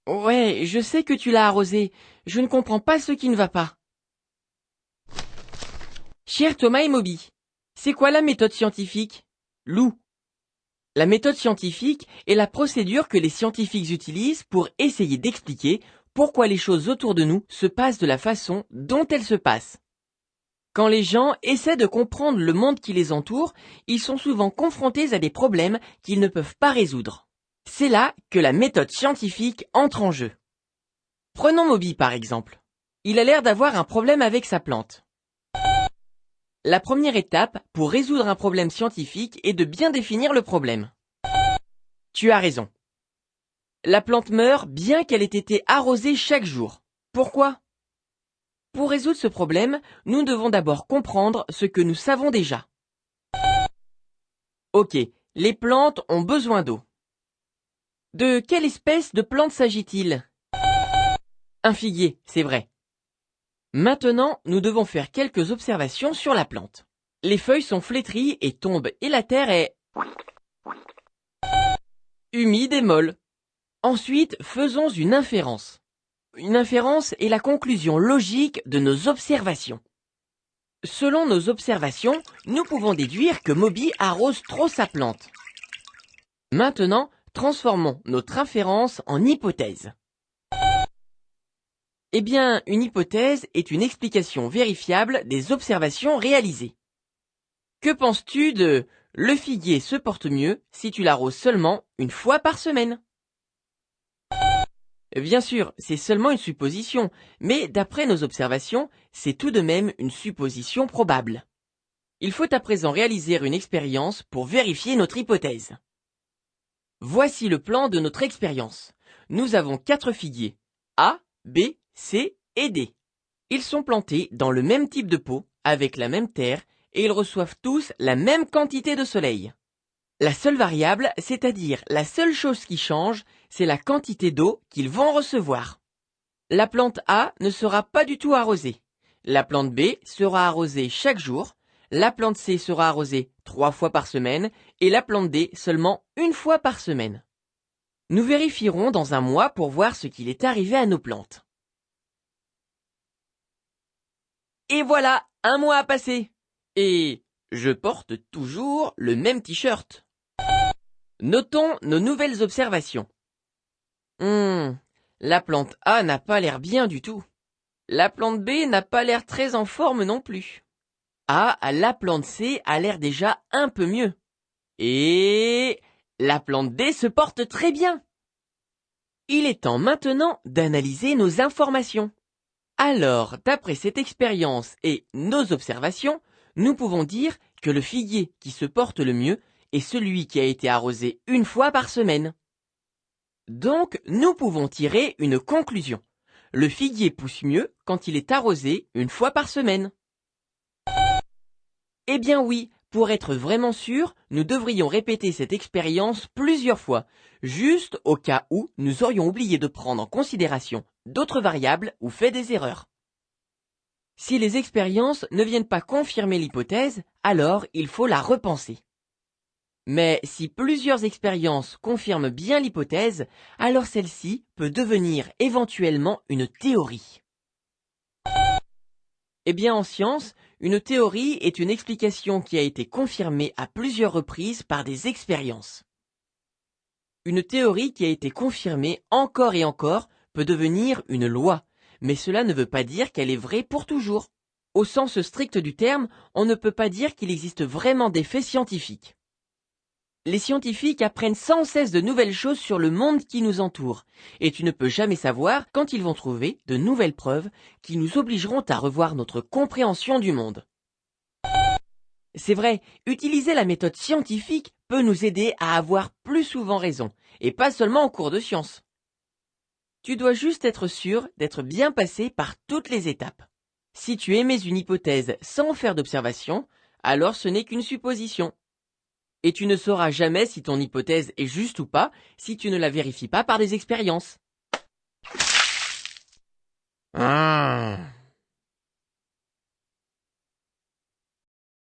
Ouais, je sais que tu l'as arrosé. Je ne comprends pas ce qui ne va pas. Cher Thomas et Moby, c'est quoi la méthode scientifique? Lou. La méthode scientifique est la procédure que les scientifiques utilisent pour essayer d'expliquer pourquoi les choses autour de nous se passent de la façon dont elles se passent. Quand les gens essaient de comprendre le monde qui les entoure, ils sont souvent confrontés à des problèmes qu'ils ne peuvent pas résoudre. C'est là que la méthode scientifique entre en jeu. Prenons Moby par exemple. Il a l'air d'avoir un problème avec sa plante. La première étape pour résoudre un problème scientifique est de bien définir le problème. Tu as raison. La plante meurt bien qu'elle ait été arrosée chaque jour. Pourquoi? Pour résoudre ce problème, nous devons d'abord comprendre ce que nous savons déjà. Ok, les plantes ont besoin d'eau. De quelle espèce de plante s'agit-il? Un figuier, c'est vrai. Maintenant, nous devons faire quelques observations sur la plante. Les feuilles sont flétries et tombent et la terre est humide et molle. Ensuite, faisons une inférence. Une inférence est la conclusion logique de nos observations. Selon nos observations, nous pouvons déduire que Moby arrose trop sa plante. Maintenant, transformons notre inférence en hypothèse. Eh bien, une hypothèse est une explication vérifiable des observations réalisées. Que penses-tu de « le figuier se porte mieux si tu l'arroses seulement une fois par semaine » Bien sûr, c'est seulement une supposition, mais d'après nos observations, c'est tout de même une supposition probable. Il faut à présent réaliser une expérience pour vérifier notre hypothèse. Voici le plan de notre expérience. Nous avons 4 figuiers, A, B, C et D. Ils sont plantés dans le même type de pot, avec la même terre, et ils reçoivent tous la même quantité de soleil. La seule variable, c'est-à-dire la seule chose qui change, c'est la quantité d'eau qu'ils vont recevoir. La plante A ne sera pas du tout arrosée. La plante B sera arrosée chaque jour. La plante C sera arrosée 3 fois par semaine et la plante D seulement 1 fois par semaine. Nous vérifierons dans un mois pour voir ce qu'il est arrivé à nos plantes. Et voilà, un mois a passé. Et je porte toujours le même t-shirt. Notons nos nouvelles observations. La plante A n'a pas l'air bien du tout. La plante B n'a pas l'air très en forme non plus. La plante C a l'air déjà un peu mieux. Et la plante D se porte très bien. Il est temps maintenant d'analyser nos informations. Alors, d'après cette expérience et nos observations, nous pouvons dire que le figuier qui se porte le mieux est celui qui a été arrosé 1 fois par semaine. Donc, nous pouvons tirer une conclusion. Le figuier pousse mieux quand il est arrosé 1 fois par semaine. Eh bien oui, pour être vraiment sûr, nous devrions répéter cette expérience plusieurs fois, juste au cas où nous aurions oublié de prendre en considération d'autres variables ou fait des erreurs. Si les expériences ne viennent pas confirmer l'hypothèse, alors il faut la repenser. Mais si plusieurs expériences confirment bien l'hypothèse, alors celle-ci peut devenir éventuellement une théorie. Eh bien en science, une théorie est une explication qui a été confirmée à plusieurs reprises par des expériences. Une théorie qui a été confirmée encore et encore peut devenir une loi, mais cela ne veut pas dire qu'elle est vraie pour toujours. Au sens strict du terme, on ne peut pas dire qu'il existe vraiment des faits scientifiques. Les scientifiques apprennent sans cesse de nouvelles choses sur le monde qui nous entoure, et tu ne peux jamais savoir quand ils vont trouver de nouvelles preuves qui nous obligeront à revoir notre compréhension du monde. C'est vrai, utiliser la méthode scientifique peut nous aider à avoir plus souvent raison, et pas seulement en cours de science. Tu dois juste être sûr d'être bien passé par toutes les étapes. Si tu émets une hypothèse sans faire d'observation, alors ce n'est qu'une supposition. Et tu ne sauras jamais si ton hypothèse est juste ou pas si tu ne la vérifies pas par des expériences.